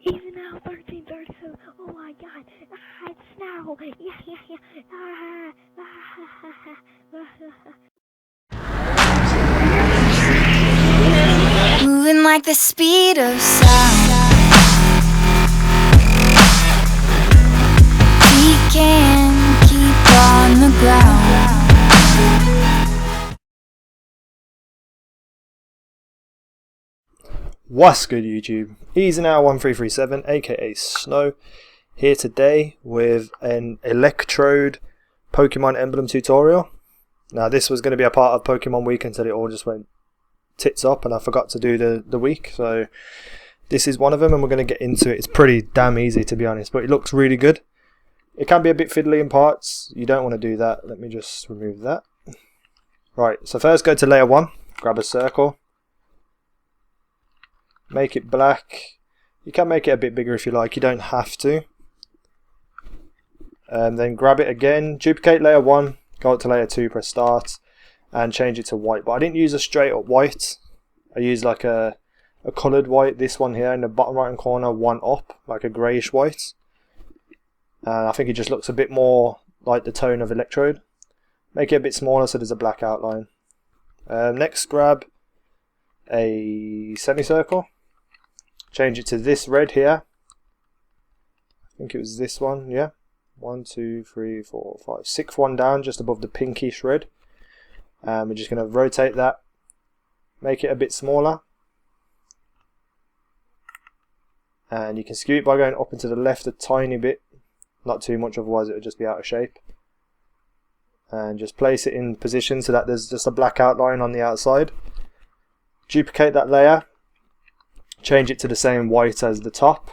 Even now, 13:37. Oh my god. It's now. Yeah. Moving like the speed of sound. We can keep on the ground. What's good, YouTube? Easy Now 1337, aka Snow, here today with an Electrode Pokemon Emblem tutorial. Now this was going to be a part of Pokemon Week until it all just went tits up and I forgot to do the week, so this is one of them and we're going to get into it. It's pretty damn easy, to be honest, but it looks really good. It can be a bit fiddly in parts. You don't want to do that. Let me just remove that. Right, so first go to layer 1, grab a circle, make it black. You can make it a bit bigger if you like, you don't have to. Then grab it again, duplicate layer 1, go up to layer 2, press start, and change it to white. But I didn't use a straight up white, I used like a coloured white, this one here in the bottom right hand corner, one up, like a greyish white. And I think it just looks a bit more like the tone of Electrode. Make it a bit smaller so there's a black outline. Next grab a semicircle, change it to this red here. I think it was this one, yeah. 1, 2, 3, 4, 5, 6th one down, just above the pinkish red. We're just going to rotate that, make it a bit smaller. And you can skew it by going up and to the left a tiny bit, not too much, otherwise it would just be out of shape. And just place it in position so that there's just a black outline on the outside. Duplicate that layer, change it to the same white as the top,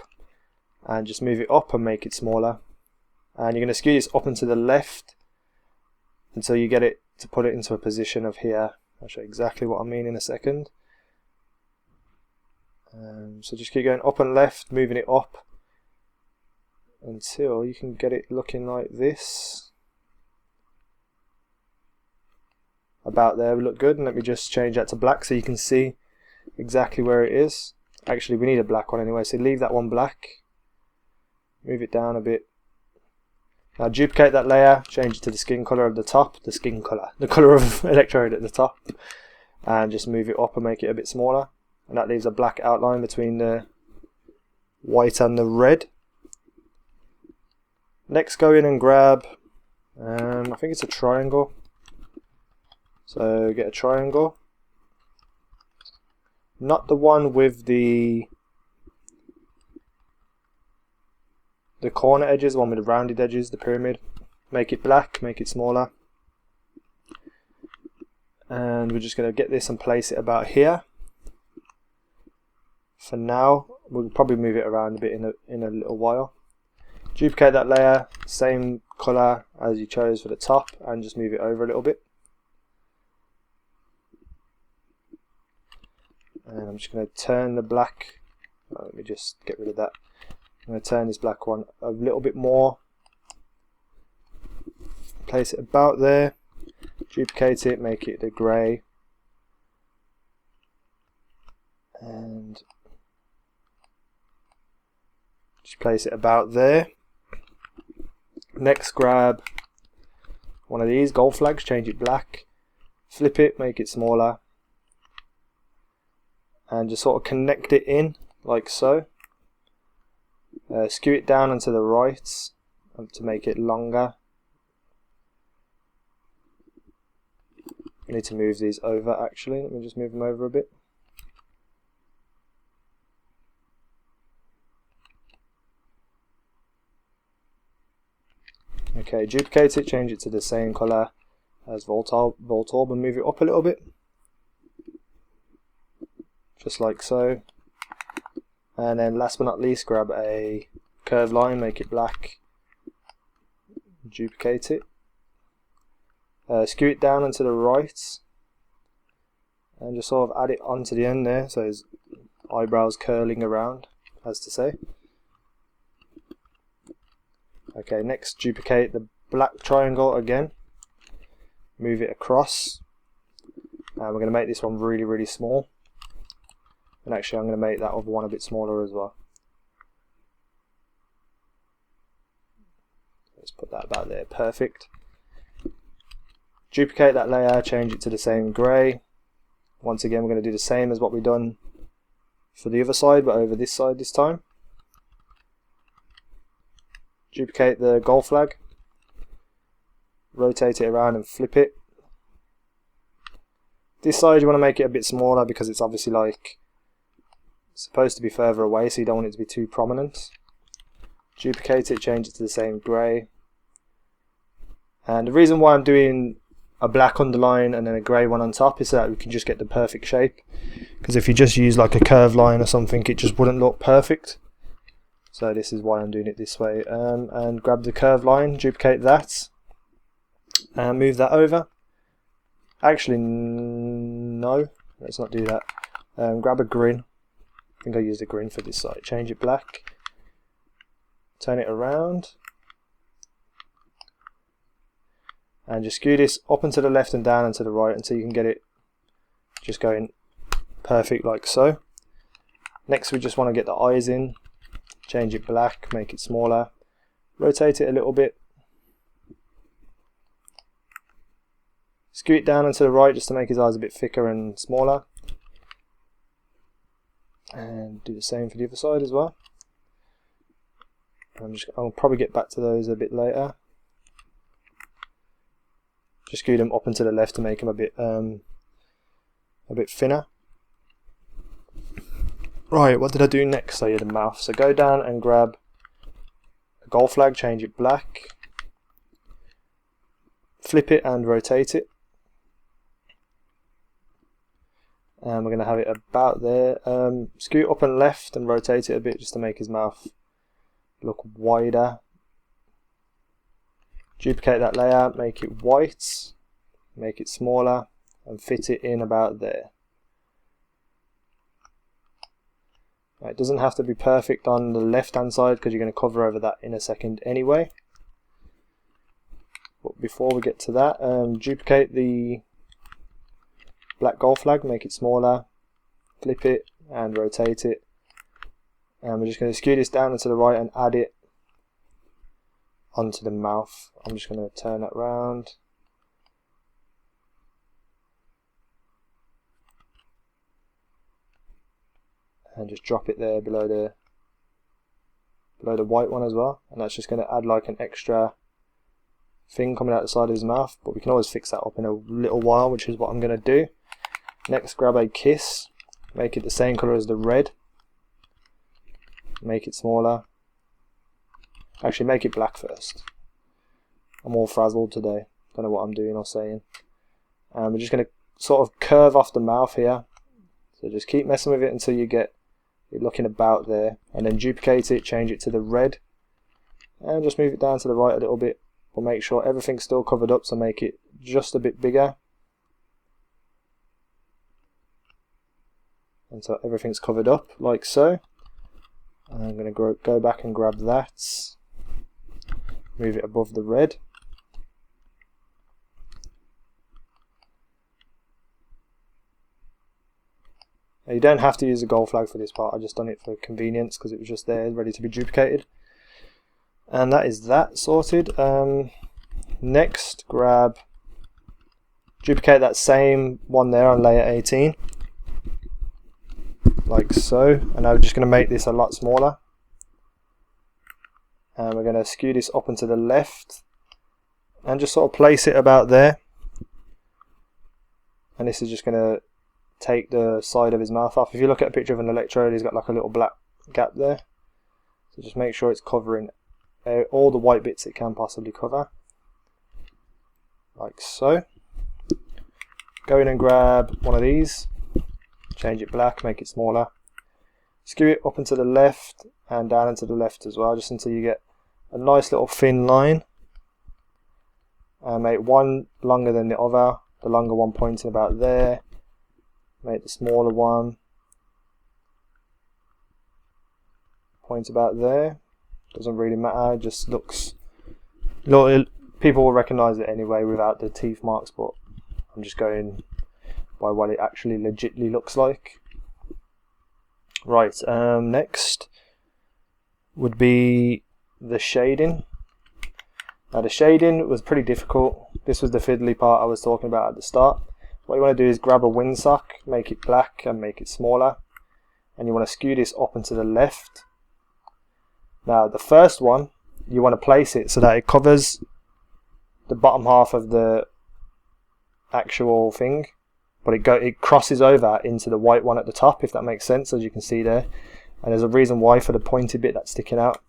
and just move it up and make it smaller. And you're going to skew this up and to the left until you get it to put it into a position of here. I'll show you exactly what I mean in a second. So just keep going up and left, moving it up until you can get it looking like this. About there would look good, and let me just change that to black so you can see exactly where it is. Actually, we need a black one anyway, so leave that one black. Move it down a bit. Now duplicate that layer, change it to the skin colour of the top, the colour of Electrode at the top, and just move it up and make it a bit smaller. And that leaves a black outline between the white and the red. Next go in and grab, I think it's a triangle. So get a triangle. Not the one with the corner edges, the one with the rounded edges, the pyramid. Make it black, make it smaller. And we're just going to get this and place it about here. For now, we'll probably move it around a bit in a little while. Duplicate that layer, same colour as you chose for the top, and just move it over a little bit. And I'm just going to turn the black, let me just get rid of that. I'm going to turn this black one a little bit more, place it about there, duplicate it, make it the grey, and just place it about there. Next grab one of these gold flags, change it black, flip it, make it smaller, and just sort of connect it in like so. Skew it down and to the right to make it longer. I need to move these over actually, let me just move them over a bit. Okay, duplicate it, change it to the same colour as Voltorb and move it up a little bit. Just like so. And then last but not least, grab a curved line, make it black, duplicate it, skew it down and to the right, and just sort of add it onto the end there, so his eyebrows curling around, as to say. Okay, next duplicate the black triangle again, move it across, and we're going to make this one really small. And actually I'm going to make that other one a bit smaller as well. there, perfect. Duplicate that layer, change it to the same grey. Once again, we're going to do the same as what we've done for the other side, but over this side this time. Duplicate the gold flag, rotate it around and flip it. This side you want to make it a bit smaller because it's obviously like supposed to be further away, so you don't want it to be too prominent. Duplicate it, change it to the same grey. And the reason why I'm doing a black underline and then a grey one on top is so that we can just get the perfect shape. Because if you just use like a curved line or something, it just wouldn't look perfect. So this is why I'm doing it this way. And grab the curved line, duplicate that, and move that over. Actually, no, let's not do that. Grab a grin. I think I used a grin for this side. Change it black. Turn it around. And just skew this up and to the left and down and to the right until you can get it just going perfect like so. Next we just want to get the eyes in. Change it black, make it smaller. Rotate it a little bit. Skew it down and to the right just to make his eyes a bit thicker and smaller. And do the same for the other side as well. I'll probably get back to those a bit later. Just skew them up and to the left to make them a bit thinner. Right, what did I do next? So yeah, the mouth. So go down and grab a gold flag, change it black, flip it and rotate it. And we're going to have it about there. Skew up and left and rotate it a bit just to make his mouth look wider. Duplicate that layer, make it white, make it smaller, and fit it in about there. It doesn't have to be perfect on the left hand side because you're going to cover over that in a second anyway. But before we get to that, duplicate the black gold flag, make it smaller, flip it and rotate it. And we're just going to skew this down and to the right and add it onto the mouth. I'm just going to turn that round. And just drop it there below the white one as well. And that's just going to add like an extra thing coming out the side of his mouth. But we can always fix that up in a little while, which is what I'm going to do. Next, grab a kiss. Make it the same colour as the red. Make it smaller. Actually, make it black first. I'm all frazzled today. Don't know what I'm doing or saying. And we're just going to sort of curve off the mouth here. So just keep messing with it until you get it looking about there. And then duplicate it, change it to the red. And just move it down to the right a little bit. We'll make sure everything's still covered up, so make it just a bit bigger. And so everything's covered up like so. And I'm going to go back and grab that. Move it above the red. Now you don't have to use a gold flag for this part, I just done it for convenience because it was just there ready to be duplicated. And that is that sorted. Next, duplicate that same one there on layer 18. Like so, and I'm just going to make this a lot smaller. And we're going to skew this up and to the left and just sort of place it about there. And this is just going to take the side of his mouth off. If you look at a picture of an electrode, he's got like a little black gap there. So just make sure it's covering all the white bits it can possibly cover. Like so. Go in and grab one of these. Change it black, make it smaller. Skew it up and to the left and down and to the left as well, just until you get a nice little thin line. And make one longer than the other, the longer one pointing about there. Make the smaller one point about there. Doesn't really matter, it just looks... People will recognise it anyway without the teeth marks, but I'm just going by what it actually legitly looks like. Right, next would be the shading. Now the shading was pretty difficult. This was the fiddly part I was talking about at the start. What you want to do is grab a windsock, make it black and make it smaller, and you want to skew this up and to the left. Now the first one, you want to place it so that it covers the bottom half of the actual thing, but it crosses over into the white one at the top, if that makes sense, as you can see there. And there's a reason why for the pointy bit that's sticking out.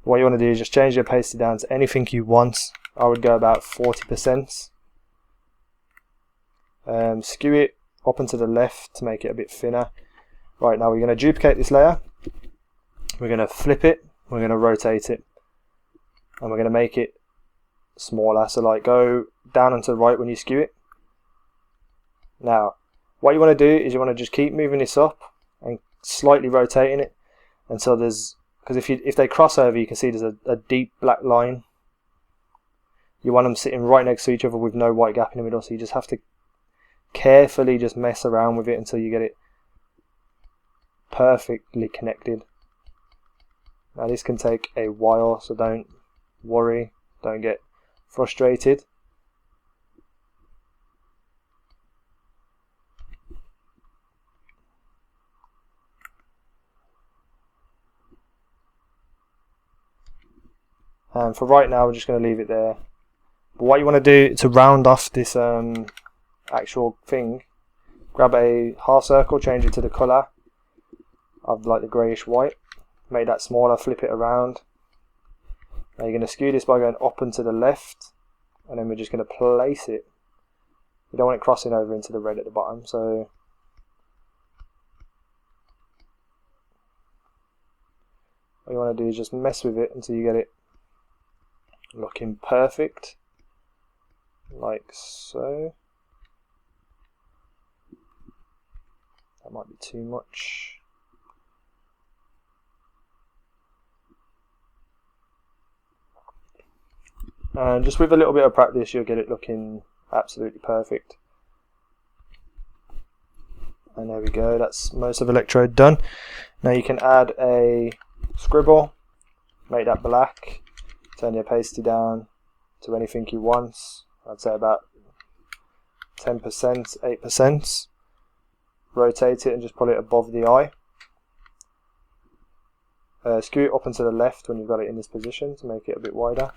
What you want to do is just change your opacity down to anything you want. I would go about 40%. Skew it up and to the left to make it a bit thinner. Right, now we're going to duplicate this layer. We're going to flip it. We're going to rotate it. And we're going to make it smaller. So like go down and to the right when you skew it. Now, what you want to do is you want to just keep moving this up and slightly rotating it until there's, because if they cross over, you can see there's a deep black line. You want them sitting right next to each other with no white gap in the middle, so you just have to carefully just mess around with it until you get it perfectly connected. Now this can take a while, so don't worry, don't get frustrated. And for right now, we're just going to leave it there. But what you want to do to round off this actual thing, grab a half circle, change it to the colour of like the greyish white, make that smaller, flip it around. Now you're going to skew this by going up and to the left, and then we're just going to place it. You don't want it crossing over into the red at the bottom, so what you want to do is just mess with it until you get it looking perfect, like so. That might be too much. And just with a little bit of practice, you'll get it looking absolutely perfect. And there we go, that's most of Electrode done. Now you can add a scribble, make that black, turn your opacity down to anything you want. I'd say about 10%, 8%. Rotate it and just pull it above the eye. Skew it up and to the left when you've got it in this position to make it a bit wider.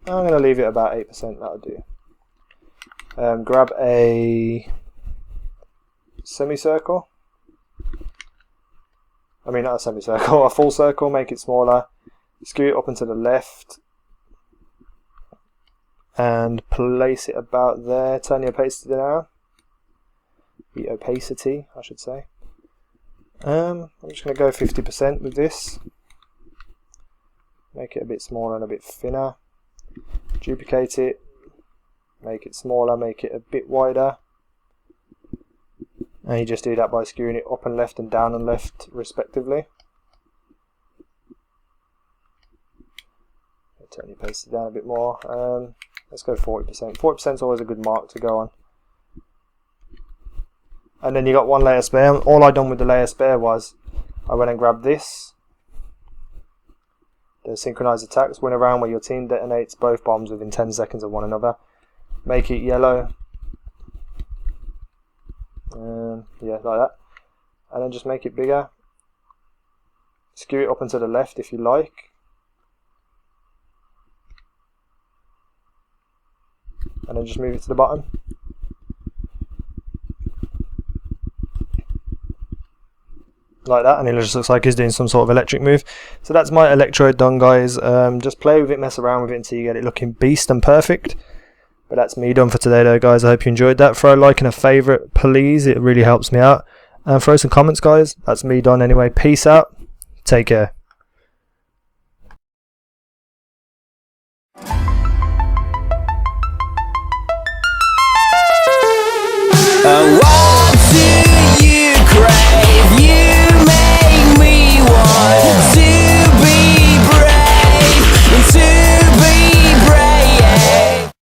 I'm going to leave it about 8%, that'll do. Grab a semicircle. I mean, not a semicircle, a full circle, make it smaller. Skew it up and to the left and place it about there. Turn the opacity down. The opacity, I should say. I'm just going to go 50% with this. Make it a bit smaller and a bit thinner. Duplicate it. Make it smaller, make it a bit wider. And you just do that by skewing it up and left and down and left respectively. Turn your opacity down a bit more. Let's go 40%. 40% is always a good mark to go on. And then you got one layer spare. All I done with the layer spare was I went and grabbed this. The synchronized attacks, went around where your team detonates both bombs within 10 seconds of one another. Make it yellow. Yeah, like that. And then just make it bigger. Skew it up and to the left if you like. And then just move it to the bottom. Like that, and it just looks like he's doing some sort of electric move. So that's my Electrode done, guys. Just play with it, mess around with it until you get it looking beast and perfect. But that's me done for today though, guys. I hope you enjoyed that. Throw a like and a favourite, please. It really helps me out. And throw some comments, guys. That's me done anyway. Peace out. Take care.